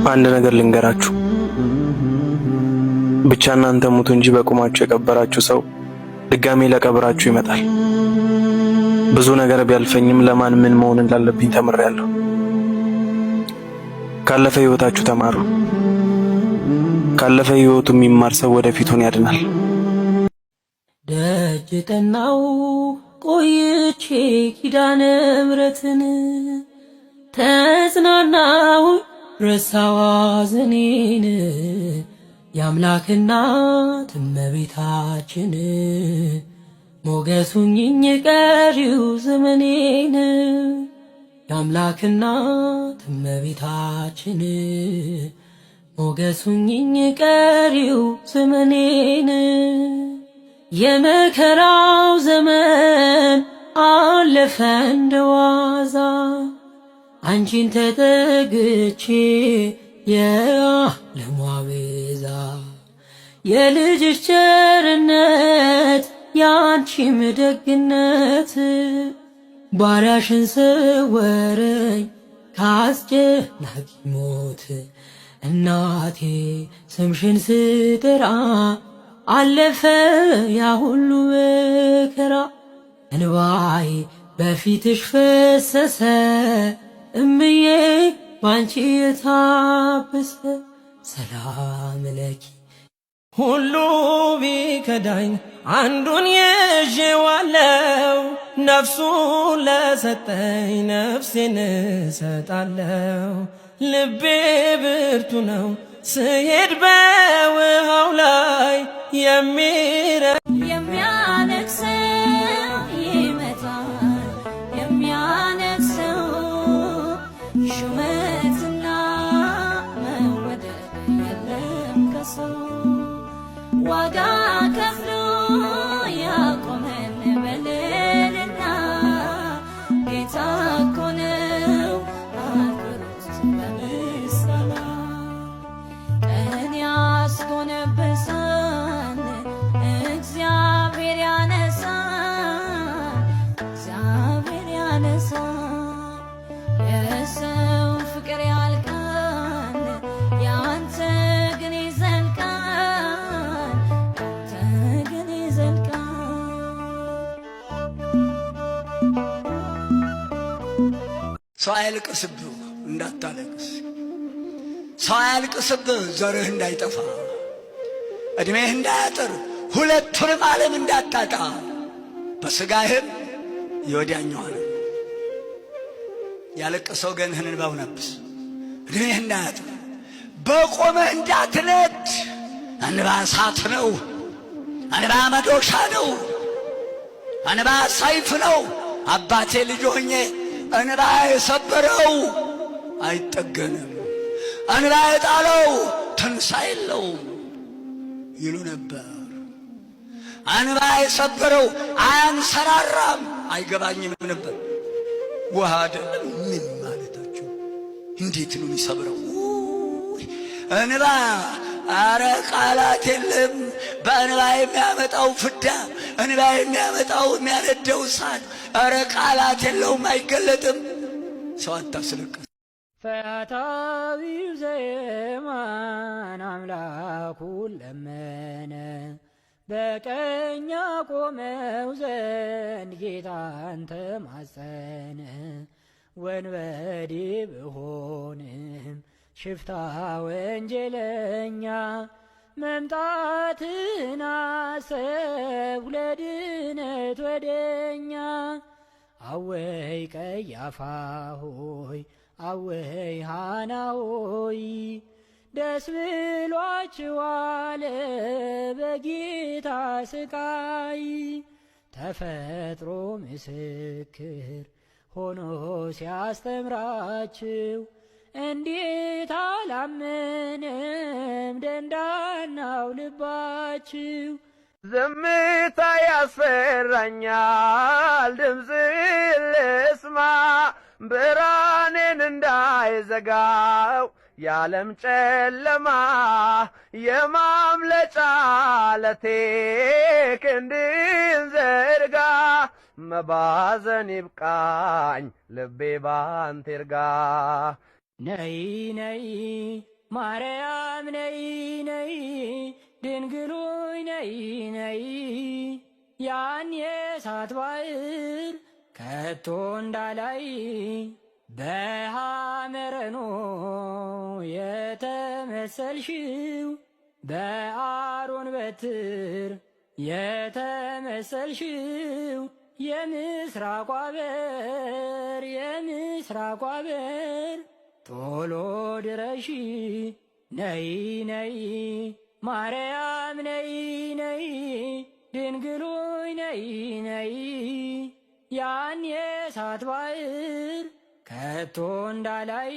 አንድ ነገር ልንገራችሁ፣ ብቻ እናንተ ሙቱ እንጂ በቁማችሁ የቀበራችሁ ሰው ድጋሜ ለቀብራችሁ ይመጣል። ብዙ ነገር ቢያልፈኝም ለማን ምን መሆን እንዳለብኝ ተምሬያለሁ። ካለፈ ህይወታችሁ ተማሩ። ካለፈ ህይወቱ የሚማር ሰው ወደፊቱን ያድናል። ደጅ ጠናው ቆይቼ ኪዳነ ምሕረትን ተጽናናው ረሳዋ ዘኔን የአምላክ እናት እመቤታችን ሞገሱኝኝ ቀሪው ዘመኔን የአምላክ እናት እመቤታችን ሞገሱኝኝ ቀሪው ዘመኔን የመከራው ዘመን አለፈ እንደዋዛ አንቺን ተጠግቼ የዓለሟ ቤዛ የልጅሽ ቸርነት ያንቺም ደግነት ባሪያሽን ሰወረኝ ካስጨናቂ ሞት እናቴ ስምሽን ስጠራ አለፈ ያ ሁሉ መከራ እንባዬ በፊትሽ ፈሰሰ እምዬ ባንቺ የታበሰ ሰላም ለኪ ሁሉ ቢከዳኝ አንዱን ይዤዋለሁ ነፍሱን ለሰጠኝ ነፍሴን እሰጣለሁ ልቤ ብርቱ ነው ስሄድ በውሃው ላይ የሚያነክሰው ይመጣል የሚያነክሰው ሹመትና መወደድ የለም ከሰው ዋጋ ከፍሎ ያቆመን በልልና ጌታ እኮ ነው አክብሮት በምስጋና ቀን ያስጎነበሳል እግዚአብሔር ያነሳል እግዚአብሔር ያነሳል የሰው ፍቅር ያልቃል ያንተ ግን ይዘልቃል ያንተ ግን ይዘልቃል ሰው አያልቅስብህ እንዳታለቅስ ሰው አያልቅስብህ ዘርህ እንዳይጠፋ እድሜህ እንዳያጥር ሁለቱንም ዓለም እንዳታጣ በሥጋህም የወዲያኛው ዓለም ያለቀሰው ገንህን እንባው ነብስ እድሜህ እንዳያጥር በቆመህ እንዳትነድ እንባ እሳት ነው እንባ መዶሻ ነው እንባ ሰይፍ ነው አባቴ ልጅ ሆኜ እንባ የሰበረው አይጠገንም እንባ የጣለው ትንሣኤ የለውም ይሉ ነበር እንባ የሰበረው አያንሰራራም አይገባኝም ነበር ውሃ አይደለም ምን ማለታቸው እንዴት ነው የሚሰብረው እንባ አረ ቃላት የለም በእንባ የሚያመጣው ፍዳ እንባ የሚያመጣው የሚያነደው እሳት አረ ቃላት የለውም አይገለጥም ሰው አታስለቅስ ፈያታዊው ዘየማን አምላኩን ለመነ በቀኝ ቆመው ዘንድ ጌታን ተማጸነ ወንበዴ ብሆንም ሽፍታ ወንጀለኛ መምጣትን አሰብኩ ለድነት ወደኛ አወይ ቀያፋ ሆይ አወይ ሃና ሆይ ደስ ብሏችኋል በጌታ ስቃይ ተፈጥሮ ምስክር ሆኖ ሲያስተምራችሁ እንዴት አላመነም ደንዳናው ልባችሁ ዝምታ ያስፈራኛል ድምፅ ልስማ ብርሃኔን እንዳይዘጋው የዓለም ጨለማ የማምለጫ ዓለቴ ክንድን ዘርጋ መባዘን ይብቃኝ ልቤ ባንተ ይርጋ ነይ ነይ ማርያም ነይ ነይ ድንግሎይ ነይ ነይ ያን የእሳት ባሕር ከቶ እንዳላይ በሐመረኖ የተመሰልሽው በአሮን በትር የተመሰልሽው የምስራቋ በር ቶሎ ድረሺ ነይ ነይ ማርያም ነይ ነይ ድንግሎይ ነይ ነይ ያን የእሳት ባሕር ከቶ እንዳላይ